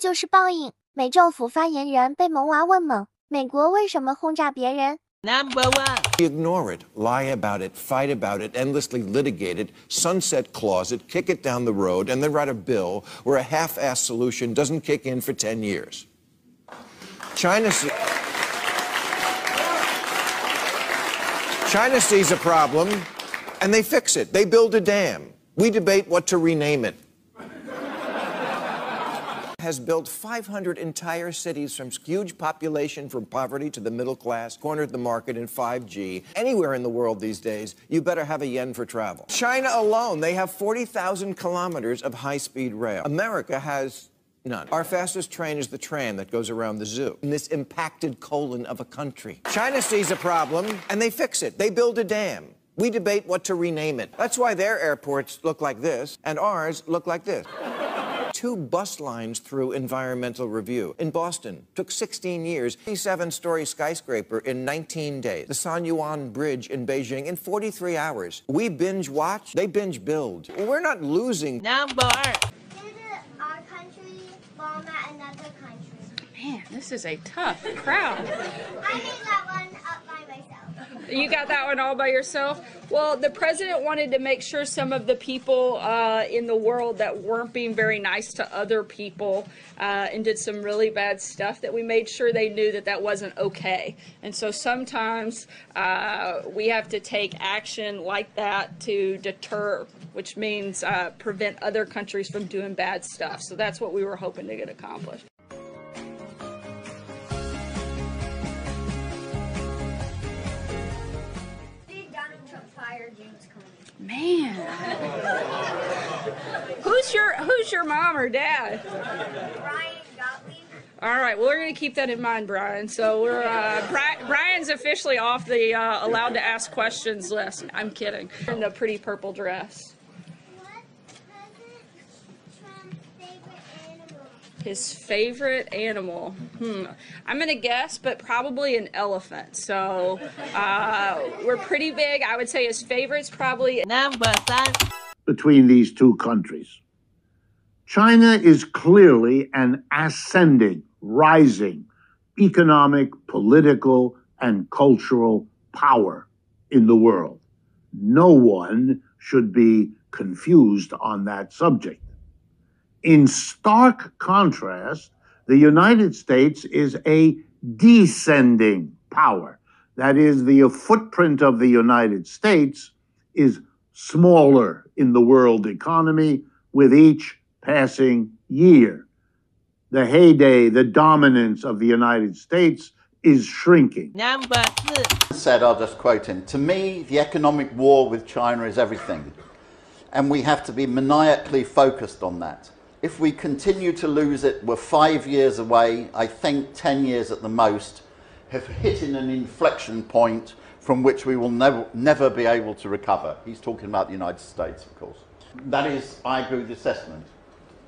就是报应。美政府发言人被萌娃问懵，美国为什么轰炸别人？ Number one. Ignore it, lie about it, fight about it, endlessly litigate it, sunset clause it, kick it down the road, and then write a bill where a half-assed solution doesn't kick in for 10 years. China sees a problem, and they fix it. They build a dam. We debate what to rename it. Has built 500 entire cities from huge population from poverty to the middle class, cornered the market in 5G. Anywhere in the world these days, you better have a yen for travel. China alone, they have 40,000 kilometers of high-speed rail. America has none. Our fastest train is the tram that goes around the zoo in this impacted colon of a country. China sees a problem, and they fix it. They build a dam. We debate what to rename it. That's why their airports look like this, and ours look like this. 2 bus lines through environmental review. In Boston, took 16 years, 57-story skyscraper in 19 days. The San Yuan Bridge in Beijing in 43 hours. We binge watch, they binge build. We're not losing. Number. Did our country bomb at another country? Man, this is a tough crowd. I made that one up by myself. You got that one all by yourself? Well, the president wanted to make sure some of the people in the world that weren't being very nice to other people and did some really bad stuff, that we made sure they knew that that wasn't okay. And so sometimes we have to take action like that to deter, which means prevent other countries from doing bad stuff. So that's what we were hoping to get accomplished. Man, who's your mom or dad? Brian Gottlieb. All right, well, we're going to keep that in mind, Brian. So we're Brian's officially off the allowed to ask questions list. I'm kidding. In the pretty purple dress. What's President Trump's favorite animal? His favorite animal? I'm going to guess, but probably an elephant. So we're pretty big. I would say his favorite's probably Number one. Between these two countries. China is clearly an ascending, rising economic, political, and cultural power in the world. No one should be confused on that subject. In stark contrast, the United States is a descending power. That is, the footprint of the United States is smaller in the world economy with each passing year. The heyday, the dominance of the United States is shrinking. Number two. Said, I'll just quote him, "To me, the economic war with China is everything. And we have to be maniacally focused on that. If we continue to lose it, we're 5 years away, I think 10 years at the most, have hit in an inflection point from which we will never be able to recover." He's talking about the United States, of course. That is, I agree with the assessment.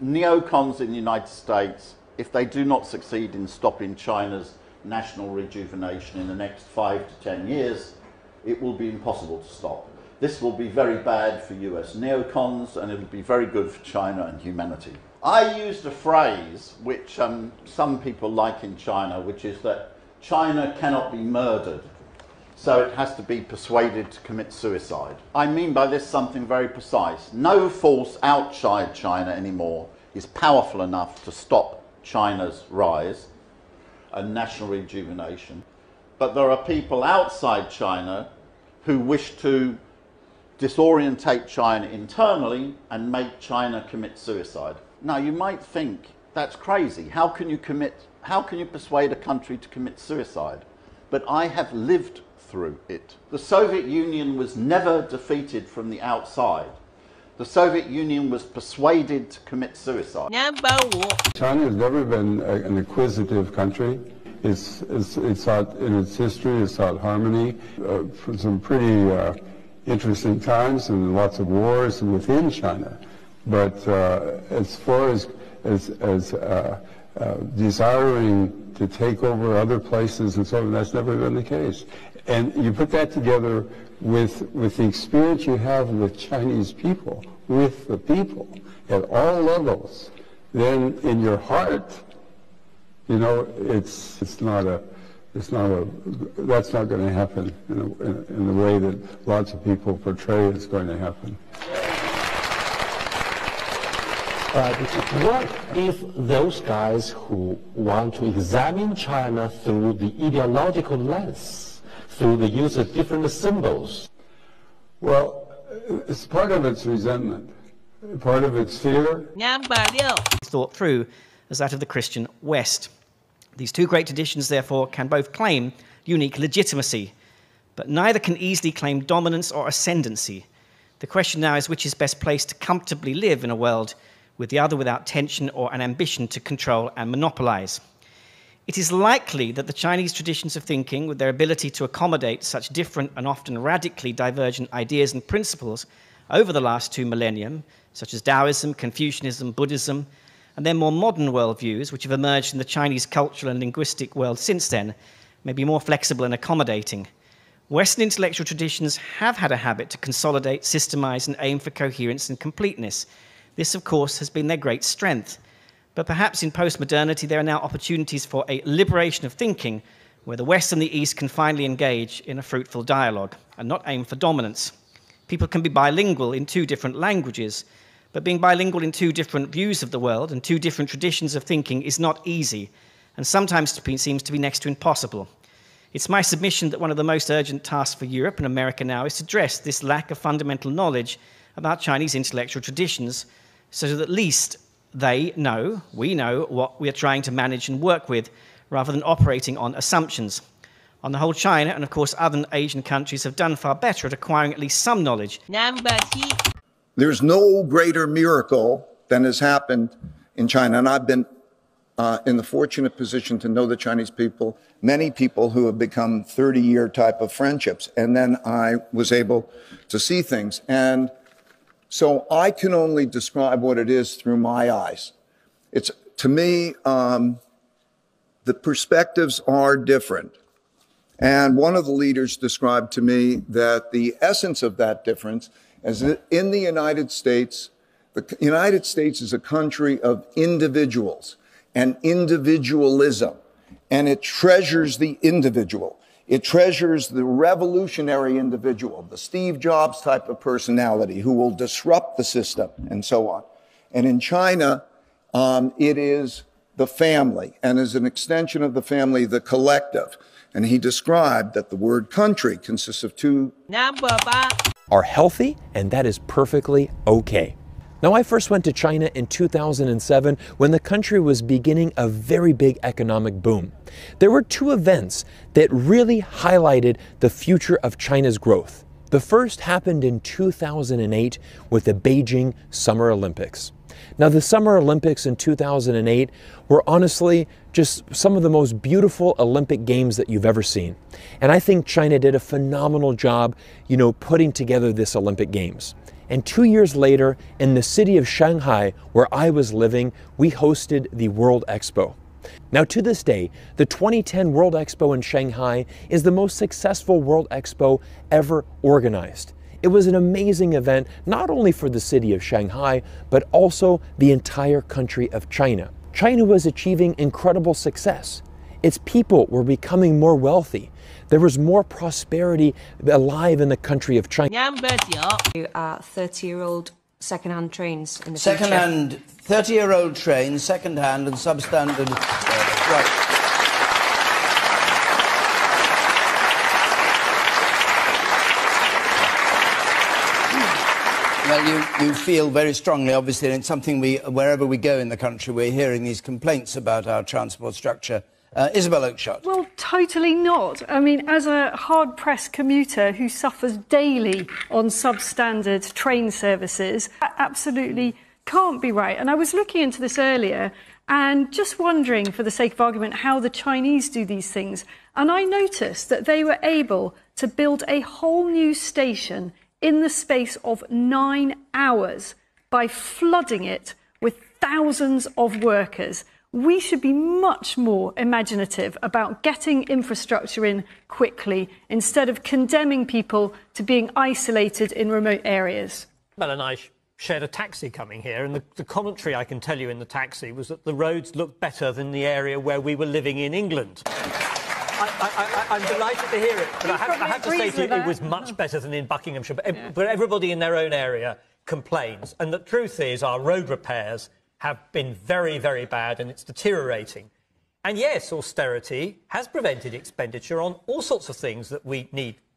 Neocons in the United States, if they do not succeed in stopping China's national rejuvenation in the next 5 to 10 years, it will be impossible to stop. This will be very bad for US neocons, and it'll be very good for China and humanity. I used a phrase which some people like in China, which is that China cannot be murdered, so it has to be persuaded to commit suicide. I mean by this something very precise. No force outside China anymore is powerful enough to stop China's rise and national rejuvenation. But there are people outside China who wish to disorientate China internally and make China commit suicide. Now, you might think that's crazy. How can you persuade a country to commit suicide? But I have lived through it. The Soviet Union was never defeated from the outside. The Soviet Union was persuaded to commit suicide. Number one. China has never been an acquisitive country. It's sought, in its history, it's sought harmony for some pretty interesting times and lots of wars within China. But as far as desiring to take over other places and so on, that's never been the case. And you put that together with the experience you have with Chinese people, with the people at all levels, then in your heart, you know, that's not going to happen in the way that lots of people portray it's going to happen. What if those guys who want to examine China through the ideological lens, through the use of different symbols? Well, it's part of its resentment, part of its fear. Thought through as that of the Christian West. These two great traditions, therefore, can both claim unique legitimacy, but neither can easily claim dominance or ascendancy. The question now is which is best placed to comfortably live in a world with the other without tension or an ambition to control and monopolize. It is likely that the Chinese traditions of thinking, with their ability to accommodate such different and often radically divergent ideas and principles over the last 2 millennia, such as Taoism, Confucianism, Buddhism, and their more modern worldviews, which have emerged in the Chinese cultural and linguistic world since then, may be more flexible and accommodating. Western intellectual traditions have had a habit to consolidate, systemize, and aim for coherence and completeness. This, of course, has been their great strength. But perhaps in post-modernity, there are now opportunities for a liberation of thinking where the West and the East can finally engage in a fruitful dialogue and not aim for dominance. People can be bilingual in 2 different languages, but being bilingual in 2 different views of the world and 2 different traditions of thinking is not easy, and sometimes seems to be next to impossible. It's my submission that one of the most urgent tasks for Europe and America now is to address this lack of fundamental knowledge about Chinese intellectual traditions, so that at least we know what we are trying to manage and work with, rather than operating on assumptions. On the whole, China, and of course other Asian countries, have done far better at acquiring at least some knowledge. There's no greater miracle than has happened in China, and I've been in the fortunate position to know the Chinese people, many people who have become 30-year type of friendships, and then I was able to see things. And so I can only describe what it is through my eyes. It's, to me, the perspectives are different. And one of the leaders described to me that the essence of that difference is that in the United States is a country of individuals and individualism, and it treasures the individual. It treasures the revolutionary individual, the Steve Jobs type of personality who will disrupt the system and so on. And in China, it is the family, and as an extension of the family, the collective. And he described that the word country consists of 2 are healthy, and that is perfectly okay. Now, I first went to China in 2007 when the country was beginning a very big economic boom. There were 2 events that really highlighted the future of China's growth. The first happened in 2008 with the Beijing Summer Olympics. Now, the Summer Olympics in 2008 were honestly just some of the most beautiful Olympic Games that you've ever seen. And I think China did a phenomenal job, putting together this Olympic Games. And 2 years later, in the city of Shanghai, where I was living, we hosted the World Expo. Now, to this day, the 2010 World Expo in Shanghai is the most successful World Expo ever organized. It was an amazing event, not only for the city of Shanghai, but also the entire country of China. China was achieving incredible success. Its people were becoming more wealthy. There was more prosperity alive in the country of China. 30-year-old second-hand trains in the future. Second-hand, 30-year-old trains, second-hand and substandard. Right. Well, you feel very strongly, obviously, and it's something wherever we go in the country, we're hearing these complaints about our transport structure. Isabel Oakeshott. Well, totally not. I mean, as a hard-pressed commuter who suffers daily on substandard train services, that absolutely can't be right. And I was looking into this earlier and just wondering, for the sake of argument, how the Chinese do these things. And I noticed that they were able to build a whole new station in the space of 9 hours by flooding it with thousands of workers. We should be much more imaginative about getting infrastructure in quickly instead of condemning people to being isolated in remote areas. shared a taxi coming here, and the commentary I can tell you in the taxi was that the roads looked better than the area where we were living in England. I'm delighted to hear it, but I have to say to you, it was much better than in Buckinghamshire. But everybody in their own area complains, and the truth is our road repairs have been very, very bad, and it's deteriorating. And yes, austerity has prevented expenditure on all sorts of things that we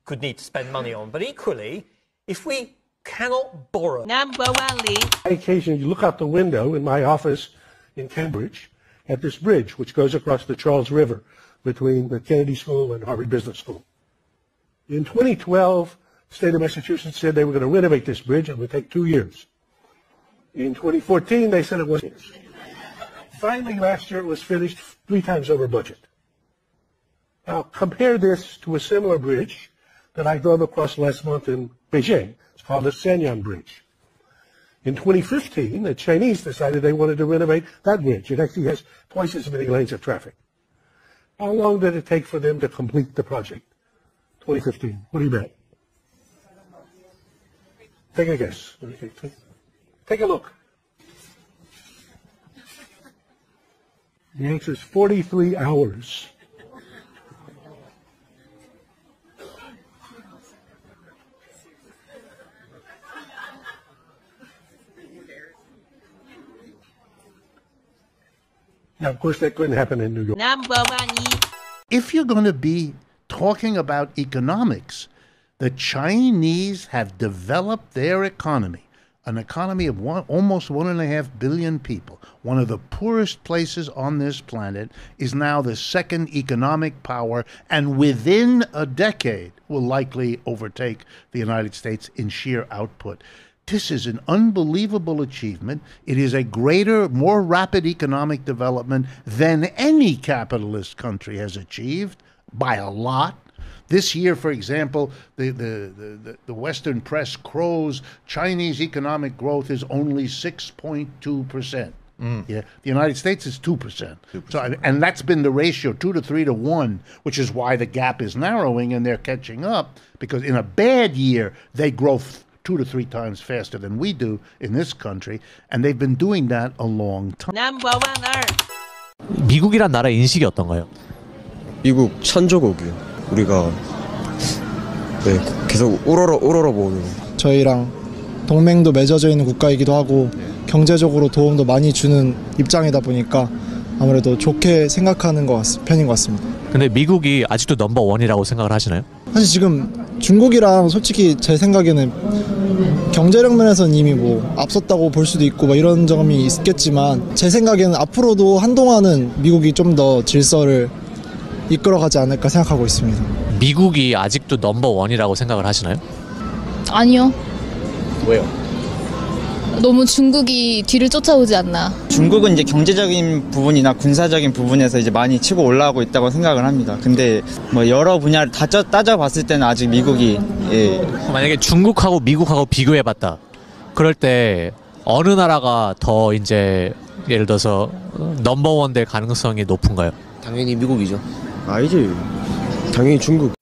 could need to spend money on. But equally, if we cannot borrow. Occasionally, you look out the window in my office in Cambridge at this bridge, which goes across the Charles River between the Kennedy School and Harvard Business School. In 2012, the state of Massachusetts said they were going to renovate this bridge. It would take 2 years. In 2014, they said it was. Finally, last year, it was finished 3 times over budget. Now, compare this to a similar bridge that I drove across last month in Beijing. It's called the Shenyang Bridge. In 2015, the Chinese decided they wanted to renovate that bridge. It actually has twice as many lanes of traffic. How long did it take for them to complete the project? 2015. What do you bet? Take a guess. Take a look. The answer is 43 hours. Now, of course, that couldn't happen in New York. If you're going to be talking about economics, the Chinese have developed their economy, an economy of almost 1.5 billion people. One of the poorest places on this planet is now the second economic power, and within a decade will likely overtake the United States in sheer output. This is an unbelievable achievement. It is a greater, more rapid economic development than any capitalist country has achieved by a lot. This year, for example, the Western press crows Chinese economic growth is only 6.2%. Yeah, the United States is 2%. So, and that's been the ratio, 2 to 3 to 1, which is why the gap is narrowing and they're catching up, because in a bad year, they grow 2 to 3 times faster than we do in this country, and they've been doing that a long time. 미국이란 나라의 인식이 어떤가요? 미국 천조국이요. 우리가 계속 우러러보는. 저희랑 동맹도 맺어져 있는 국가이기도 하고 경제적으로 도움도 많이 주는 입장이다 보니까 아무래도 좋게 생각하는 편인 것 같습니다. 근데 미국이 아직도 넘버원이라고 생각을 하시나요? 사실 지금 중국이랑 솔직히 제 생각에는 경제력 면에서는 이미 앞섰다고 볼 수도 있고 이런 점이 있겠지만 제 생각에는 앞으로도 한동안은 미국이 좀 더 질서를 이끌어가지 않을까 생각하고 있습니다. 미국이 아직도 넘버원이라고 생각을 하시나요? 아니요. 왜요? 너무 중국이 뒤를 쫓아오지 않나. 중국은 이제 경제적인 부분이나 군사적인 부분에서 이제 많이 치고 올라가고 있다고 생각을 합니다. 근데 여러 분야를 다 따져봤을 때는 아직 미국이 만약에 중국하고 미국하고 비교해봤다. 그럴 때 어느 나라가 더 이제 예를 들어서 넘버원 될 가능성이 높은가요? 당연히 미국이죠. 아니지. 당연히 중국.